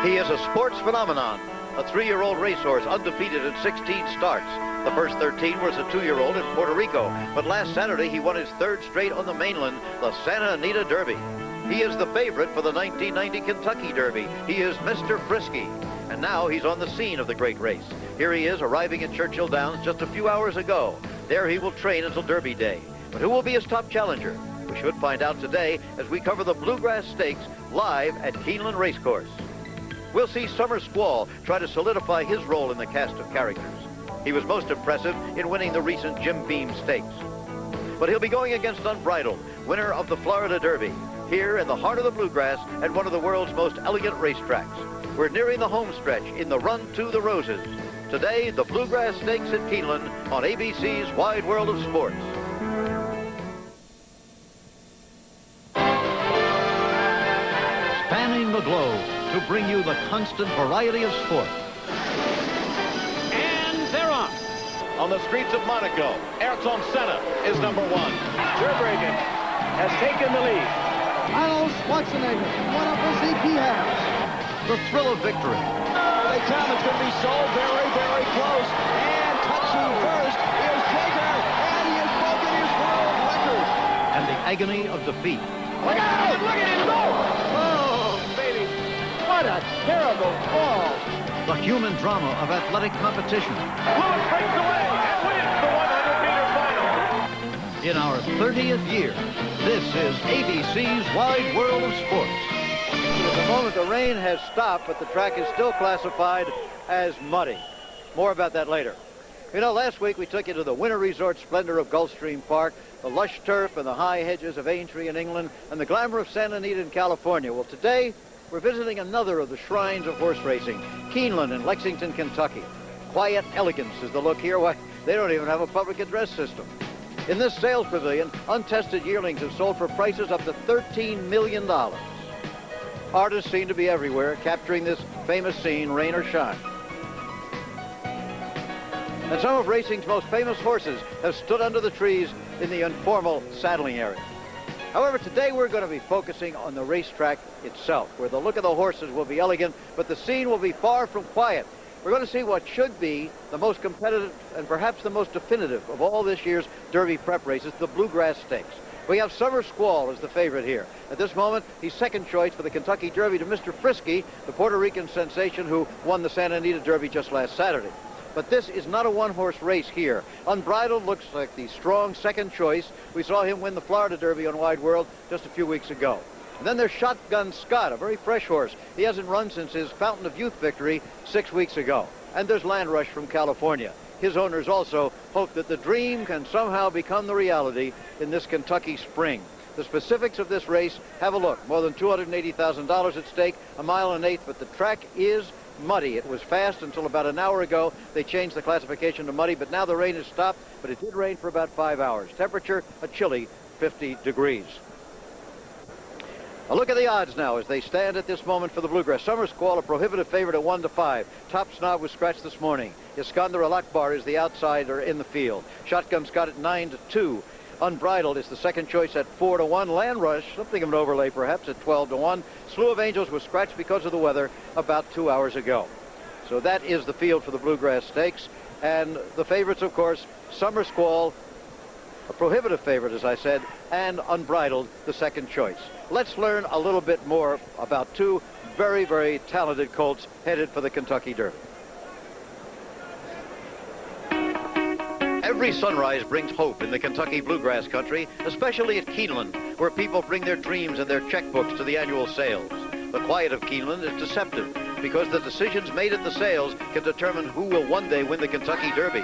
He is a sports phenomenon, a 3-year-old racehorse undefeated in 16 starts. The first 13 was a 2-year-old in Puerto Rico, but last Saturday he won his 3rd straight on the mainland, the Santa Anita Derby. He is the favorite for the 1990 Kentucky Derby. He is Mr. Frisky, and now he's on the scene of the great race. Here he is arriving at Churchill Downs just a few hours ago. There he will train until Derby Day. But who will be his top challenger? We should find out today as we cover the Bluegrass Stakes live at Keeneland Racecourse. We'll see Summer Squall try to solidify his role in the cast of characters. He was most impressive in winning the recent Jim Beam Stakes. But he'll be going against Unbridled, winner of the Florida Derby, here in the heart of the Bluegrass at one of the world's most elegant racetracks. We're nearing the home stretch in the Run to the Roses. Today, the Bluegrass Stakes at Keeneland on ABC's Wide World of Sports. Spanning the globe to bring you the constant variety of sport. And they're off. On the streets of Monaco, Ayrton Senna is #1. Zurbriggen has taken the lead. Arnold Schwarzenegger, what a physique he has. The thrill of victory. They tell him it's going to be so very, very close. And touching first is Jaeger, and he has broken his world record. And the agony of defeat. Look out! Look at him go! Oh, baby. What a terrible fall. The human drama of athletic competition. Lewis breaks away and wins the 100-meter final. In our 30th year, this is ABC's Wide World of Sports. At the moment, the rain has stopped, but the track is still classified as muddy. More about that later. You know, last week we took you to the winter resort splendor of Gulfstream Park, the lush turf and the high hedges of Aintree in England, and the glamour of Santa Anita in California. Well, today we're visiting another of the shrines of horse racing, Keeneland in Lexington, Kentucky. Quiet elegance is the look here. Why, they don't even have a public address system. In this sales pavilion, untested yearlings have sold for prices up to $13 million. Artists seem to be everywhere, capturing this famous scene, rain or shine. And some of racing's most famous horses have stood under the trees in the informal saddling area. However, today we're going to be focusing on the racetrack itself, where the look of the horses will be elegant, but the scene will be far from quiet. We're going to see what should be the most competitive and perhaps the most definitive of all this year's Derby prep races, the Bluegrass Stakes. We have Summer Squall as the favorite here. At this moment, he's second choice for the Kentucky Derby to Mr. Frisky, the Puerto Rican sensation who won the Santa Anita Derby just last Saturday. But this is not a one-horse race here. Unbridled looks like the strong second choice. We saw him win the Florida Derby on Wide World just a few weeks ago. And then there's Shotgun Scott, a very fresh horse. He hasn't run since his Fountain of Youth victory 6 weeks ago. And there's Land Rush from California. His owners also hope that the dream can somehow become the reality in this Kentucky spring. The specifics of this race, have a look. More than $280,000 at stake, 1.1 miles, but the track is muddy. It was fast until about an hour ago. They changed the classification to muddy, but now the rain has stopped, but it did rain for about 5 hours. Temperature, a chilly 50 degrees. A look at the odds now as they stand at this moment for the Bluegrass. Summer Squall, a prohibitive favorite at 1-5. Top Snob was scratched this morning. Iskander Al-Akbar is the outsider in the field. Shotgun Scott at 9-2. Unbridled is the second choice at 4-1. Land Rush, something of an overlay perhaps, at 12-1. Slew of Angels was scratched because of the weather about 2 hours ago. So that is the field for the Bluegrass Stakes. And the favorites, of course, Summer Squall, a prohibitive favorite, as I said, and Unbridled, the second choice. Let's learn a little bit more about two very, very talented colts headed for the Kentucky Derby. Every sunrise brings hope in the Kentucky Bluegrass country, especially at Keeneland, where people bring their dreams and their checkbooks to the annual sales. The quiet of Keeneland is deceptive because the decisions made at the sales can determine who will one day win the Kentucky Derby.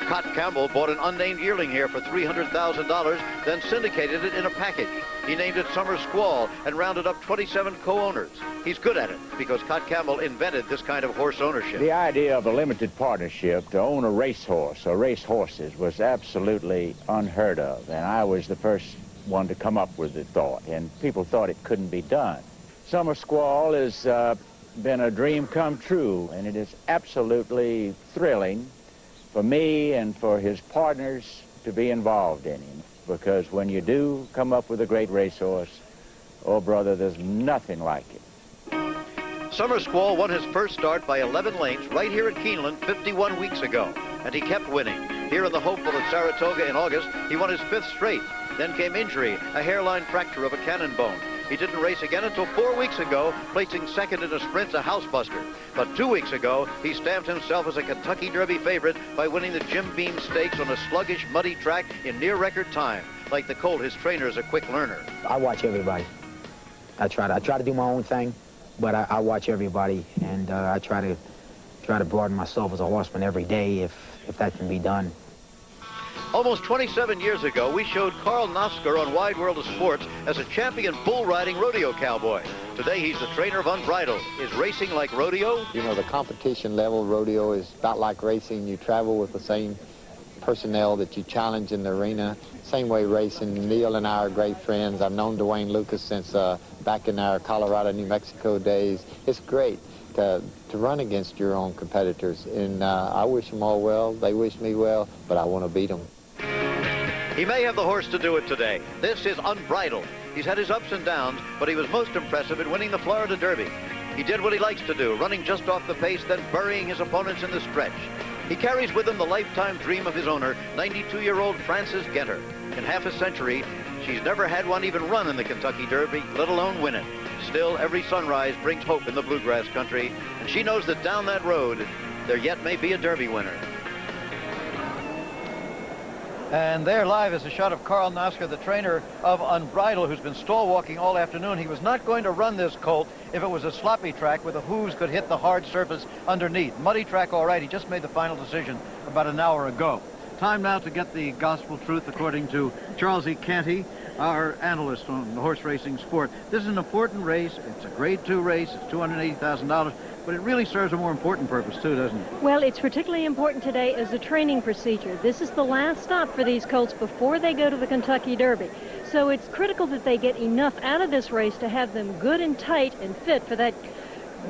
Cot Campbell bought an unnamed yearling here for $300,000, then syndicated it in a package. He named it Summer Squall and rounded up 27 co-owners. He's good at it because Cot Campbell invented this kind of horse ownership. The idea of a limited partnership to own a racehorse or race horses was absolutely unheard of, and I was the first one to come up with the thought, and people thought it couldn't be done. Summer Squall has been a dream come true, and it is absolutely thrilling for me and for his partners to be involved in him, because when you do come up with a great racehorse, oh brother, there's nothing like it. Summer Squall won his first start by 11 lengths right here at Keeneland 51 weeks ago, and he kept winning. Here in the hopeful at Saratoga in August, he won his 5th straight. Then came injury, a hairline fracture of a cannon bone. He didn't race again until 4 weeks ago, placing 2nd in a sprint, a housebuster. But 2 weeks ago, he stamped himself as a Kentucky Derby favorite by winning the Jim Beam Stakes on a sluggish, muddy track in near record time. Like the colt, his trainer is a quick learner. I watch everybody. I try to do my own thing, but I watch everybody, and I try to broaden myself as a horseman every day if that can be done. Almost 27 years ago, we showed Carl Nosker on Wide World of Sports as a champion bull-riding rodeo cowboy. Today, he's the trainer of Unbridled. Is racing like rodeo? You know, the competition level rodeo is about like racing. You travel with the same personnel that you challenge in the arena. Same way racing. Neil and I are great friends. I've known Dwayne Lukas since back in our Colorado, New Mexico days. It's great to run against your own competitors, and I wish them all well. They wish me well, but I want to beat them. He may have the horse to do it today. This is Unbridled. He's had his ups and downs, but he was most impressive in winning the Florida Derby. He did what he likes to do, running just off the pace, then burying his opponents in the stretch. He carries with him the lifetime dream of his owner, 92-year-old Frances Genter. In half a century, she's never had one even run in the Kentucky Derby, let alone win it. Still, every sunrise brings hope in the bluegrass country, and she knows that down that road, there yet may be a Derby winner. And there live is a shot of Carl Nosker, the trainer of Unbridled, who's been stall walking all afternoon. He was not going to run this colt if it was a sloppy track where the hooves could hit the hard surface underneath. Muddy track, all right. He just made the final decision about an hour ago. Time now to get the gospel truth according to Charles E. Canty, our analyst on the horse racing sport. This is an important race. It's a Grade 2 race. It's $280,000. But it really serves a more important purpose, too, doesn't it? Well, it's particularly important today as a training procedure. This is the last stop for these colts before they go to the Kentucky Derby. So it's critical that they get enough out of this race to have them good and tight and fit for that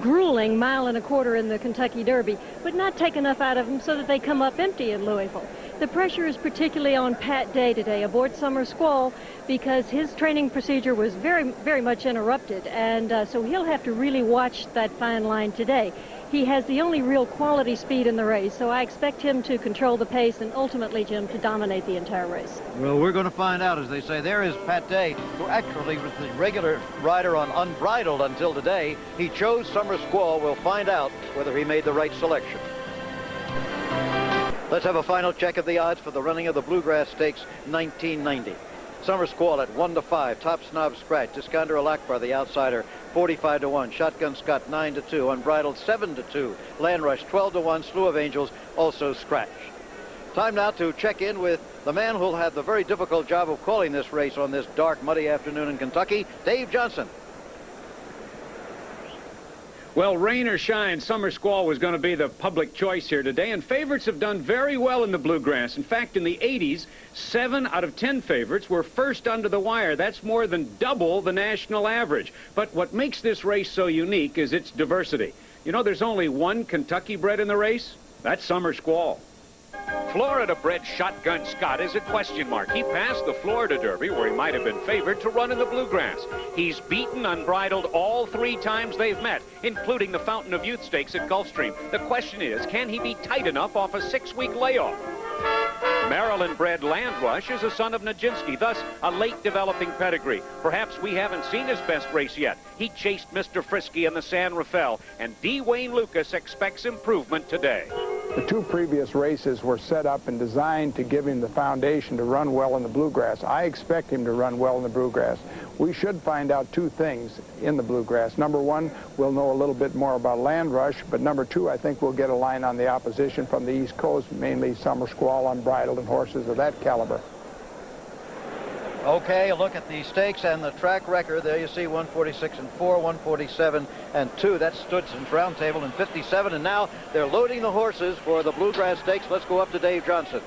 grueling 1.25 miles in the Kentucky Derby, but not take enough out of them so that they come up empty in Louisville. The pressure is particularly on Pat Day today aboard Summer Squall because his training procedure was very much interrupted, and so he'll have to really watch that fine line today. He has the only real quality speed in the race, so I expect him to control the pace and ultimately, Jim, to dominate the entire race. Well, we're going to find out, as they say. There is Pat Day, who actually was the regular rider on Unbridled until today. He chose Summer Squall. We'll find out whether he made the right selection. Let's have a final check of the odds for the running of the Bluegrass Stakes 1990. Summer Squall at 1-5, Top Snob Scratch, Iskander Al Akbar, the outsider, 45-1, Shotgun Scott 9-2, Unbridled 7-2, Land Rush 12-1, Slew of Angels also Scratch. Time now to check in with the man who'll have the very difficult job of calling this race on this dark, muddy afternoon in Kentucky, Dave Johnson. Well, rain or shine, Summer Squall was going to be the public choice here today, and favorites have done very well in the Bluegrass. In fact, in the 80s, 7 out of 10 favorites were first under the wire. That's more than double the national average. But what makes this race so unique is its diversity. You know, there's only one Kentucky bred in the race. That's Summer Squall. Florida-bred Shotgun Scott is a question mark. He passed the Florida Derby, where he might have been favored, to run in the Bluegrass. He's beaten Unbridled all 3 times they've met, including the Fountain of Youth Stakes at Gulfstream. The question is, can he be tight enough off a 6-week layoff? Maryland-bred Land Rush is a son of Nijinsky, thus a late developing pedigree. Perhaps we haven't seen his best race yet. He chased Mr. Frisky in the San Rafael, and Dwayne Lukas expects improvement today. The 2 previous races were set up and designed to give him the foundation to run well in the Bluegrass. I expect him to run well in the Bluegrass. We should find out 2 things in the Bluegrass. Number 1, we'll know a little bit more about Land Rush, but number 2, I think we'll get a line on the opposition from the East Coast, mainly Summer Squall, Unbridled, and horses of that caliber. Okay, a look at the stakes and the track record. There you see 146-4, 147-2. That's Studson's round table in 57. And now they're loading the horses for the Bluegrass Stakes. Let's go up to Dave Johnson.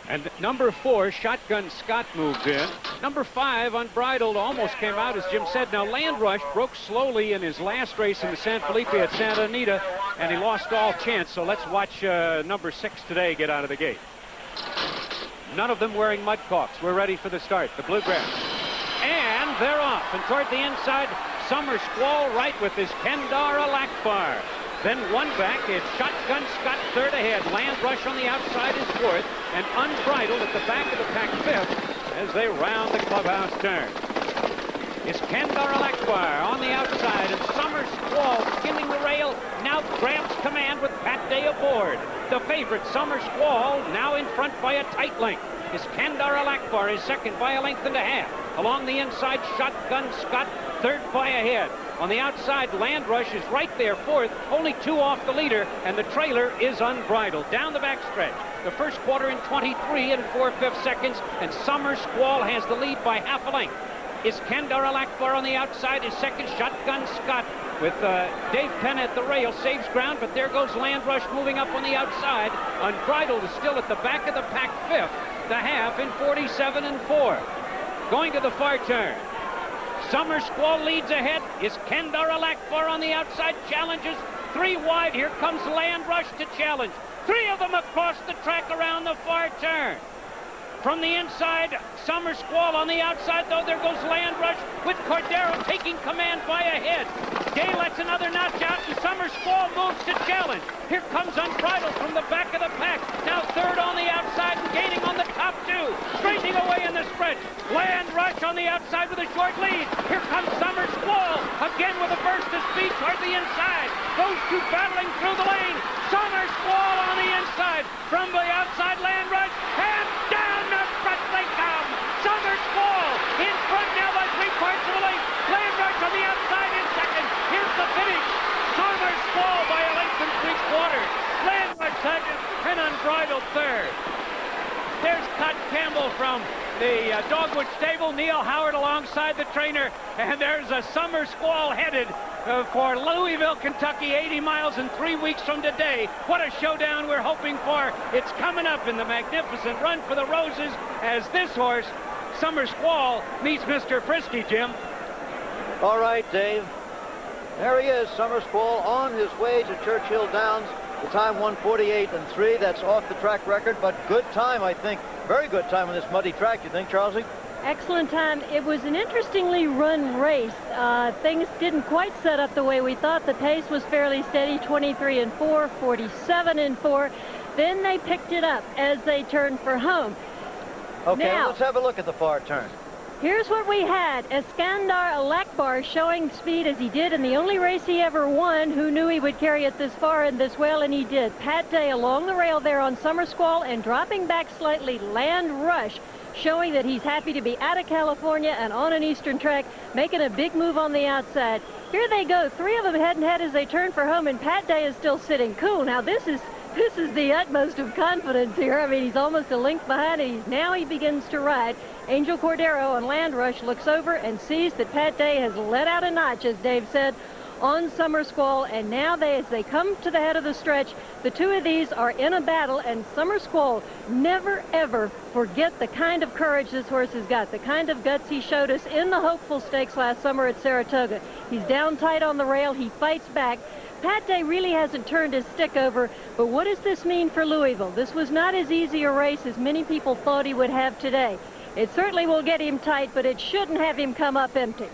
And number 4, Shotgun Scott, moved in. Number 5, Unbridled, almost came out, as Jim said. Now, Land Rush broke slowly in his last race in the San Felipe at Santa Anita, and he lost all chance. So let's watch number 6 today get out of the gate. None of them wearing mud caulks. We're ready for the start. The Bluegrass. And they're off. And toward the inside, Summer Squall right with Iskandar Alakbar. Then one back, it's Shotgun Scott third ahead. Land Rush on the outside is fourth, and Unbridled at the back of the pack fifth as they round the clubhouse turn. Iskandar Alakbar on the outside, and Summer Squall skimming the rail, now grabs command with Pat Day aboard. The favorite, Summer Squall, now in front by a tight length. Iskandar Alakbar is second by a length and a half. Along the inside, Shotgun Scott third by a head. On the outside, Land Rush is right there fourth, only 2 off the leader, and the trailer is Unbridled. Down the backstretch, the first quarter in 23 and 4/5 seconds, and Summer Squall has the lead by half a length. Iskandar Alakbar on the outside is second. Shotgun Scott with Dave Penn at the rail saves ground, but there goes Land Rush moving up on the outside. Unbridled is still at the back of the pack fifth, the half in 47 and 4. Going to the far turn. Summer Squall leads ahead. Iskandar Alakbar on the outside challenges. 3 wide. Here comes Land Rush to challenge. 3 of them across the track around the far turn. From the inside, Summer Squall on the outside, though. There goes Land Rush with Cordero taking command by a head. Day lets another notch out, and Summer Squall moves to challenge. Here comes Unbridled from the back of the pack. Now third on the outside and gaining on the top 2. Straightening away in the stretch. Land Rush on the outside with a short lead. Here comes Summer Squall again with a burst of speed toward the inside. Those 2 battling through the lane. Summer Squall on the inside. From the outside, Land Rush, and down the front they come. Summer Squall in front now by 3/4 of the length. Land Rush on the outside in second. Here's the finish. Summer Squall by a length and 3/4. Land Rush second and Unbridled third. There's Cut Campbell from the Dogwood Stable. Neil Howard alongside the trainer. And there's a Summer Squall headed for Louisville, Kentucky, 80 miles in 3 weeks from today. What a showdown we're hoping for. It's coming up in the magnificent Run for the Roses as this horse, Summer Squall, meets Mr. Frisky, Jim. All right, Dave. There he is, Summer Squall, on his way to Churchill Downs. The time 1:48 and 3. That's off the track record, but good time, I think. Very good time on this muddy track, you think, Charlesy? Excellent time. It was an interestingly run race. Things didn't quite set up the way we thought. The pace was fairly steady, 23 and 4, 47 and 4. Then they picked it up as they turned for home. Okay, now, let's have a look at the far turn. Here's what we had. Iskandar Alakbar showing speed as he did in the only race he ever won. Who knew he would carry it this far and this well, and he did. Pat Day along the rail there on Summer Squall, and dropping back slightly, Land Rush, showing that he's happy to be out of California and on an eastern track, making a big move on the outside. Here they go, 3 of them head and head as they turn for home, and Pat Day is still sitting cool. Now this is the utmost of confidence here. I mean, he's almost a length behind, and now he begins to ride. Angel Cordero on Land Rush looks over and sees that Pat Day has let out a notch, as Dave said, on Summer Squall, and now as they come to the head of the stretch, the 2 of these are in a battle, and Summer Squall, never ever forget the kind of courage this horse has got, the kind of guts he showed us in the Hopeful Stakes last summer at Saratoga. He's down tight on the rail, he fights back. Pat Day really hasn't turned his stick over, but what does this mean for Louisville? This was not as easy a race as many people thought he would have today. It certainly will get him tight, but it shouldn't have him come up empty.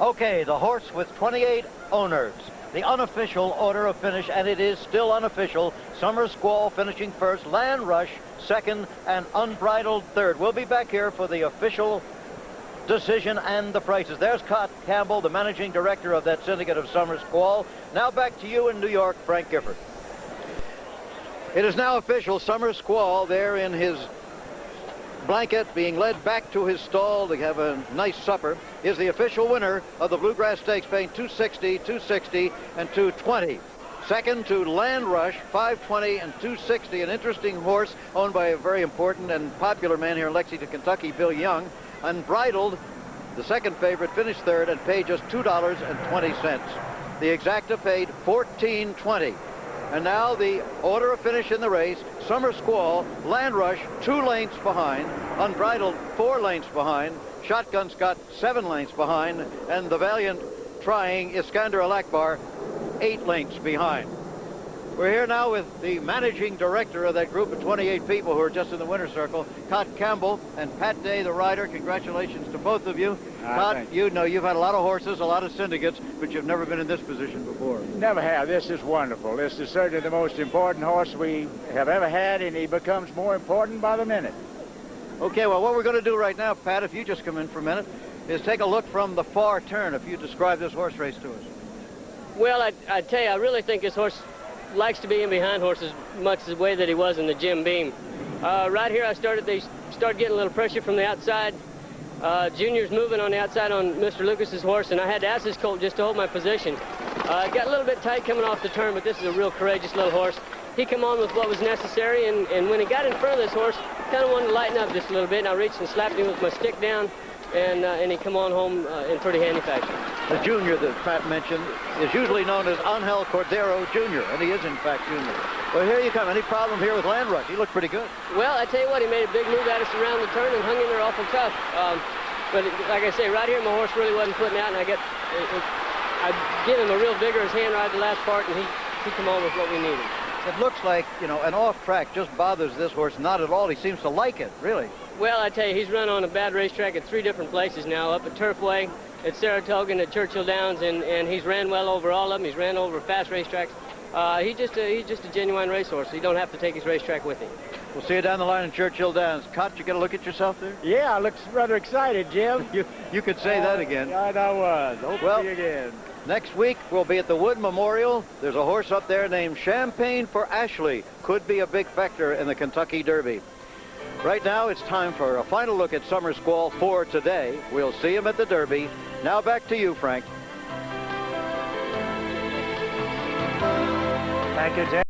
Okay, the horse with 28 owners. The unofficial order of finish, and it is still unofficial. Summer Squall finishing first, Land Rush second, and Unbridled third. We'll be back here for the official decision and the prices. There's Scott Campbell, the managing director of that syndicate of Summer Squall. Now back to you in New York, Frank Gifford. It is now official. Summer Squall there in his blanket, being led back to his stall to have a nice supper, is the official winner of the Bluegrass Stakes, paying $260, $260, and $220. Second to Land Rush, $520 and $260, an interesting horse owned by a very important and popular man here in Lexington, Kentucky, Bill Young. Unbridled, the second favorite, finished third and paid just $2.20. The exacta paid $14.20. And now the order of finish in the race: Summer Squall, Land Rush 2 lengths behind, Unbridled 4 lengths behind, Shotgun Scott 7 lengths behind, and the valiant trying Iskandar Alakbar 8 lengths behind. We're here now with the managing director of that group of 28 people who are just in the winner's circle, Cot Campbell and Pat Day, the rider. Congratulations to both of you. Cot, you know you've had a lot of horses, a lot of syndicates, but you've never been in this position before. Never have. This is wonderful. This is certainly the most important horse we have ever had, and he becomes more important by the minute. Okay, well, what we're going to do right now, Pat, if you just come in for a minute, is take a look from the far turn. If you describe this horse race to us. Well, I tell you, I really think this horse likes to be in behind horses much the way that he was in the Jim Beam. Right here, they started getting a little pressure from the outside. Junior's moving on the outside on Mr. Lucas's horse, and I had to ask this colt just to hold my position. It got a little bit tight coming off the turn, but this is a real courageous little horse. He came on with what was necessary, and when he got in front of this horse, kind of wanted to lighten up just a little bit, and I reached and slapped him with my stick down, and he come on home in pretty handy fashion. The junior that Pat mentioned is usually known as Angel Cordero Jr., and he is, in fact, junior. Well, here you come. Any problem here with Land Rush? He looked pretty good. Well, I tell you what, he made a big move at us around the turn and hung in there awful tough. But like I say, right here, my horse really wasn't putting out, and I give him a real vigorous hand ride the last part, and he come on with what we needed. It looks like, you know, an off track just bothers this horse. Not at all. He seems to like it, really. Well, I tell you, he's run on a bad racetrack at 3 different places now, up at Turfway, at Saratoga, and at Churchill Downs, and he's ran well over all of them. He's ran over fast racetracks. He's just a genuine racehorse. You don't have to take his racetrack with him. We'll see you down the line in Churchill Downs. Cot, you get a look at yourself there? Yeah, I look rather excited, Jim. You could say that again. I was. Hope to see you again. Next week, we'll be at the Wood Memorial. There's a horse up there named Champagne for Ashley. Could be a big factor in the Kentucky Derby. Right now, it's time for a final look at Summer Squall for today. We'll see him at the Derby. Now back to you, Frank. Thank you, Jim.